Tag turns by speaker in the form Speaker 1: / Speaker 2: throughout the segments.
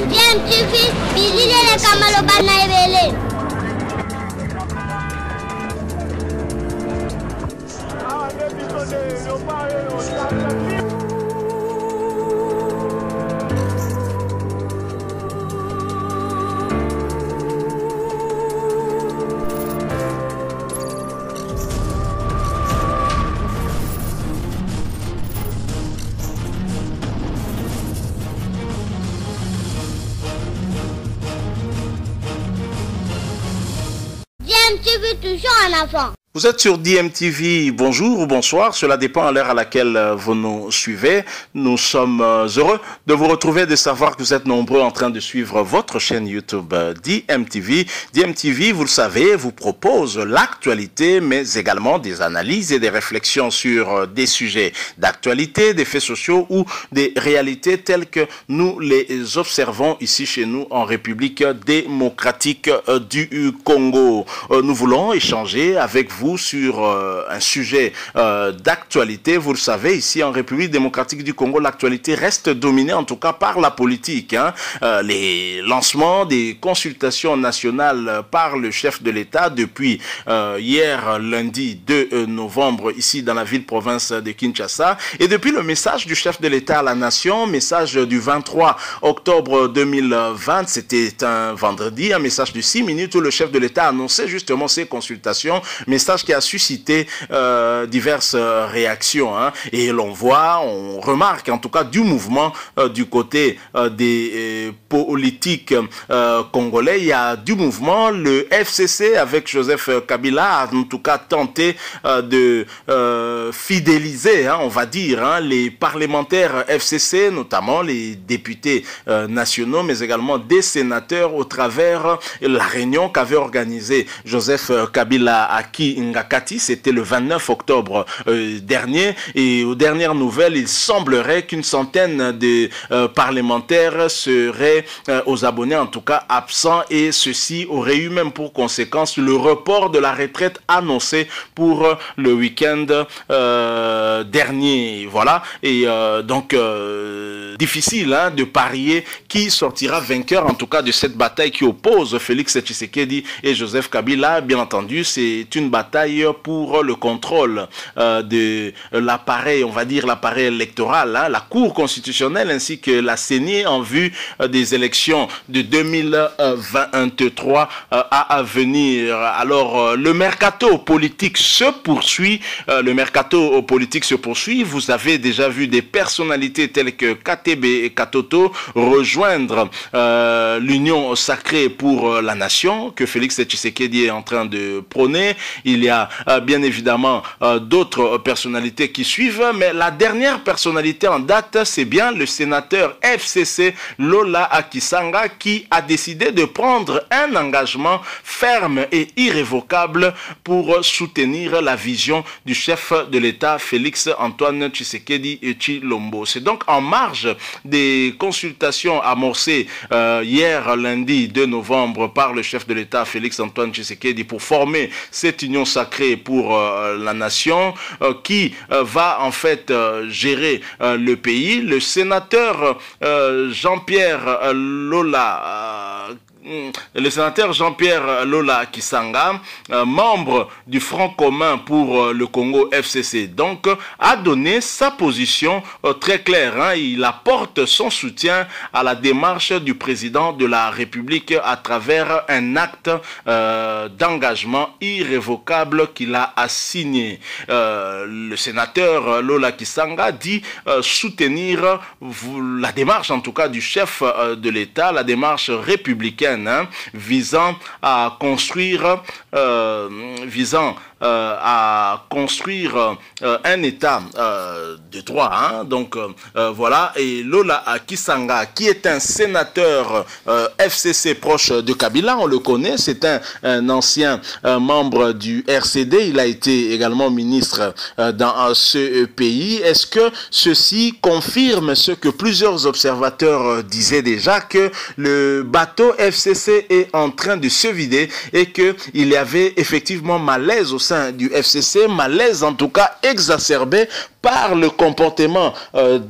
Speaker 1: DMTV, bilile kamalo bana ebele. DMTV toujours en avant.
Speaker 2: Vous êtes sur DMTV, bonjour ou bonsoir, cela dépend à l'heure à laquelle vous nous suivez. Nous sommes heureux de vous retrouver, de savoir que vous êtes nombreux en train de suivre votre chaîne YouTube DMTV. DMTV, vous le savez, vous propose l'actualité, mais également des analyses et des réflexions sur des sujets d'actualité, des faits sociaux ou des réalités telles que nous les observons ici chez nous en République démocratique du Congo. Nous voulons échanger avec vous sur un sujet d'actualité. Vous le savez, ici en République démocratique du Congo, l'actualité reste dominée en tout cas par la politique. Les lancements des consultations nationales par le chef de l'État depuis hier lundi 2 novembre ici dans la ville-province de Kinshasa, et depuis le message du chef de l'État à la nation, message du 23 octobre 2020, c'était un vendredi, un message de 6 minutes où le chef de l'État annonçait justement ces consultations, message qui a suscité diverses réactions. Et l'on voit, on remarque en tout cas du mouvement du côté des politiques congolais. Il y a du mouvement, le FCC avec Joseph Kabila a en tout cas tenté de fidéliser, on va dire, les parlementaires FCC, notamment les députés nationaux, mais également des sénateurs au travers la réunion qu'avait organisée Joseph Kabila à Ngakati, c'était le 29 octobre dernier, et aux dernières nouvelles, il semblerait qu'une centaine de parlementaires seraient aux abonnés en tout cas absents, et ceci aurait eu même pour conséquence le report de la retraite annoncée pour le week-end dernier. Voilà, et donc difficile de parier qui sortira vainqueur en tout cas de cette bataille qui oppose Félix Tshisekedi et Joseph Kabila. Bien entendu, c'est une bataille pour le contrôle de l'appareil, on va dire l'appareil électoral, la Cour constitutionnelle ainsi que la CENI en vue des élections de 2023 à venir. Alors le mercato politique se poursuit, vous avez déjà vu des personnalités telles que KTB et Katoto rejoindre l'union sacrée pour la nation que Félix Tshisekedi est en train de prôner. Il y a bien évidemment d'autres personnalités qui suivent, mais la dernière personnalité en date, c'est bien le sénateur FCC Lola Akisanga qui a décidé de prendre un engagement ferme et irrévocable pour soutenir la vision du chef de l'État Félix Antoine Tshisekedi Tshilombo. C'est donc en marge des consultations amorcées hier lundi 2 novembre par le chef de l'État Félix Antoine Tshisekedi pour former cette union sacrée pour la nation qui va en fait gérer le pays. Le sénateur Jean-Pierre Lola Kisanga, membre du Front commun pour le Congo FCC, donc a donné sa position très claire. Il apporte son soutien à la démarche du président de la République à travers un acte d'engagement irrévocable qu'il a signé. Le sénateur Lola Kisanga dit soutenir la démarche en tout cas du chef de l'État, la démarche républicaine visant à construire un État de droit. Voilà, et Lola Kisanga, qui est un sénateur FCC proche de Kabila, on le connaît, c'est un ancien membre du RCD, il a été également ministre dans ce pays. Est-ce que ceci confirme ce que plusieurs observateurs disaient déjà, que le bateau FCC est en train de se vider et qu'il y avait effectivement malaise au sein du FCC, malaise en tout cas exacerbé par le comportement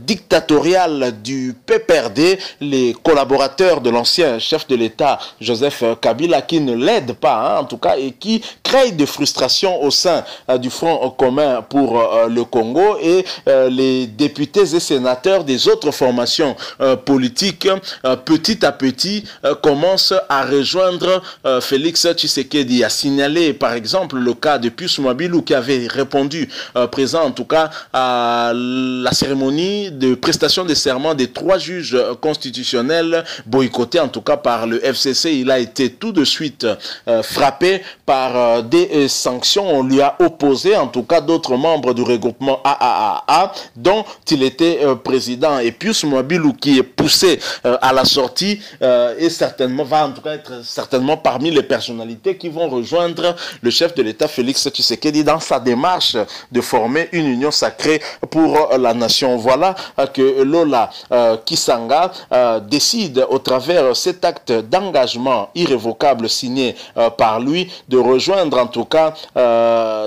Speaker 2: dictatorial du PPRD, les collaborateurs de l'ancien chef de l'État, Joseph Kabila, qui ne l'aident pas, en tout cas, et qui créent des frustrations au sein du Front commun pour le Congo, et les députés et sénateurs des autres formations politiques, petit à petit, commencent à rejoindre Félix Tshisekedi. A signalé, par exemple, le cas de Pius Mwabilou, qui avait répondu présent, en tout cas, à la cérémonie de prestation de serment des 3 juges constitutionnels boycottés, en tout cas, par le FCC. Il a été tout de suite frappé par des sanctions. On lui a opposé, en tout cas, d'autres membres du regroupement AAA, dont il était président. Et Pius Mwabilou, qui est poussé à la sortie, et certainement va en tout cas être certainement parmi les personnalités qui vont rejoindre le chef de l'État Félix Tshisekedi dans sa démarche de former une union sacrée pour la nation. Voilà que Lola Kisanga décide, au travers cet acte d'engagement irrévocable signé par lui, de rejoindre en tout cas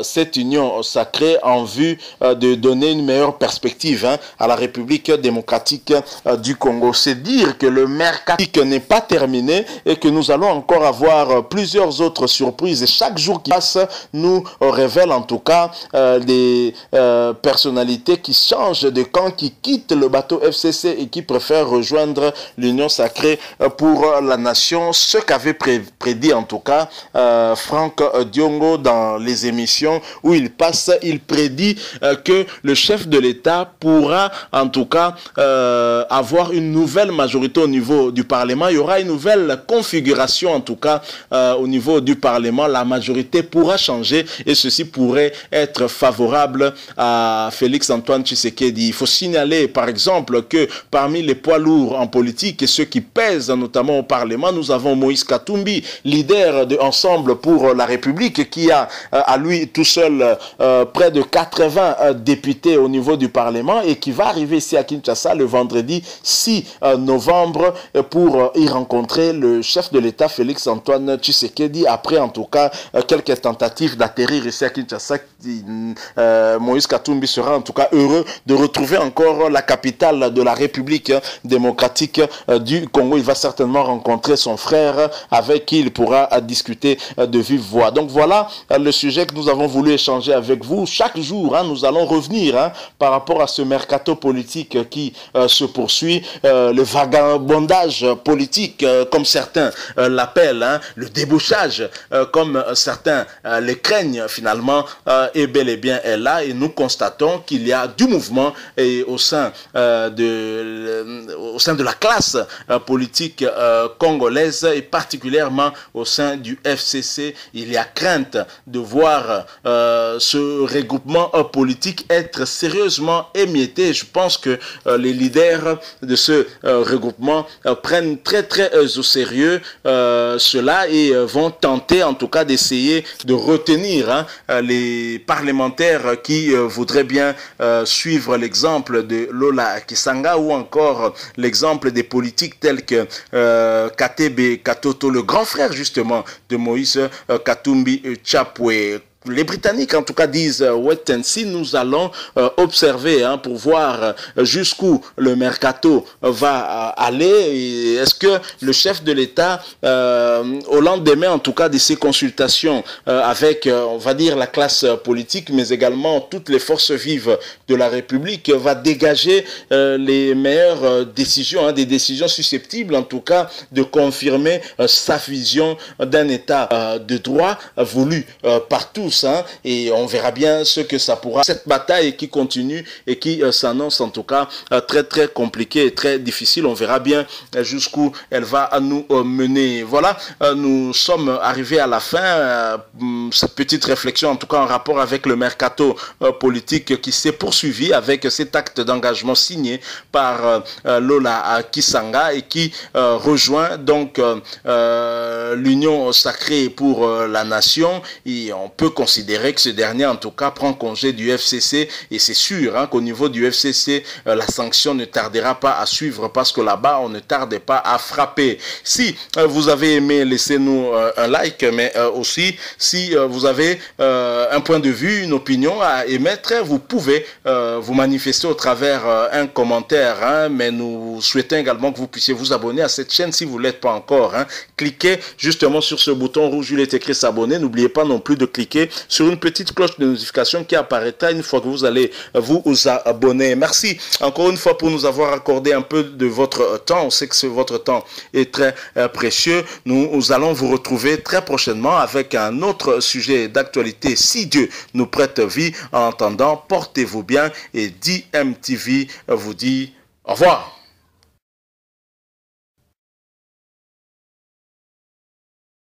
Speaker 2: cette union sacrée en vue de donner une meilleure perspective à la République démocratique du Congo. C'est dire que le mercato n'est pas terminé et que nous allons encore avoir plusieurs autres surprises. Et chaque jour qui passe nous révèle en tout cas des personnalités qui changent de camp, qui quittent le bateau FCC et qui préfèrent rejoindre l'Union sacrée pour la nation. Ce qu'avait prédit en tout cas Franck Diongo dans les émissions où il passe, il prédit que le chef de l'État pourra en tout cas avoir une nouvelle majorité au niveau du Parlement. Il y aura une nouvelle configuration en tout cas au niveau du Parlement. La majorité pourra changer et ceci pourrait être favorable à Félix Antoine Tshisekedi. Il faut signaler par exemple que parmi les poids lourds en politique et ceux qui pèsent notamment au Parlement, nous avons Moïse Katumbi, leader de Ensemble pour la République, qui a à lui tout seul près de 80 députés au niveau du Parlement et qui va arriver ici à Kinshasa le vendredi 6 novembre pour y rencontrer le chef de l'État Félix Antoine Tshisekedi. Après en tout cas quelques tentatives d'atterrir ici à Kinshasa, Moïse Katumbi sera en tout cas heureux de retrouver encore la capitale de la République démocratique du Congo. Il va certainement rencontrer son frère avec qui il pourra discuter de vive voix. Donc voilà le sujet que nous avons voulu échanger avec vous. Chaque jour, nous allons revenir par rapport à ce mercato politique qui se poursuit, le vagabondage politique, comme certains l'appellent, le débauchage, comme certains le craignent finalement, est bel et bien est là, et nous constatons qu'il y a du mouvement et au sein de la classe politique congolaise et particulièrement au sein du FCC. Il y a crainte de voir ce regroupement politique être sérieusement émietté. Je pense que les leaders de ce regroupement prennent très au sérieux cela et vont tenter en tout cas d'essayer de retenir les parlementaires qui voudraient bien suivre l'exemple de Lola Kisanga ou encore l'exemple des politiques tels que Katebe Katoto, le grand frère justement de Moïse Katumbi Chapwe. Les Britanniques, en tout cas, disent wait and see. Nous allons observer pour voir jusqu'où le mercato va aller. Est-ce que le chef de l'État, au lendemain, en tout cas, de ces consultations avec, on va dire, la classe politique, mais également toutes les forces vives de la République, va dégager les meilleures décisions, des décisions susceptibles, en tout cas, de confirmer sa vision d'un État de droit voulu par tous. Et on verra bien ce que ça pourra. Cette bataille qui continue et qui s'annonce en tout cas très compliquée et très difficile. On verra bien jusqu'où elle va nous mener. Voilà, nous sommes arrivés à la fin. Cette petite réflexion en tout cas en rapport avec le mercato politique qui s'est poursuivi avec cet acte d'engagement signé par Lola Kisanga et qui rejoint donc l'Union sacrée pour la nation. Et on peut considérer que ce dernier, en tout cas, prend congé du FCC. Et c'est sûr hein, qu'au niveau du FCC, la sanction ne tardera pas à suivre parce que là-bas, on ne tarde pas à frapper. Si vous avez aimé, laissez-nous un like, mais aussi, si vous avez un point de vue, une opinion à émettre, vous pouvez vous manifester au travers un commentaire. Hein, mais nous souhaitons également que vous puissiez vous abonner à cette chaîne si vous ne l'êtes pas encore. Hein. Cliquez justement sur ce bouton rouge où il est écrit s'abonner. N'oubliez pas non plus de cliquer sur une petite cloche de notification qui apparaîtra une fois que vous allez vous abonner. Merci encore une fois pour nous avoir accordé un peu de votre temps. On sait que votre temps est très précieux. Nous allons vous retrouver très prochainement avec un autre sujet d'actualité si Dieu nous prête vie. En attendant, portez-vous bien et DMTV vous dit au revoir.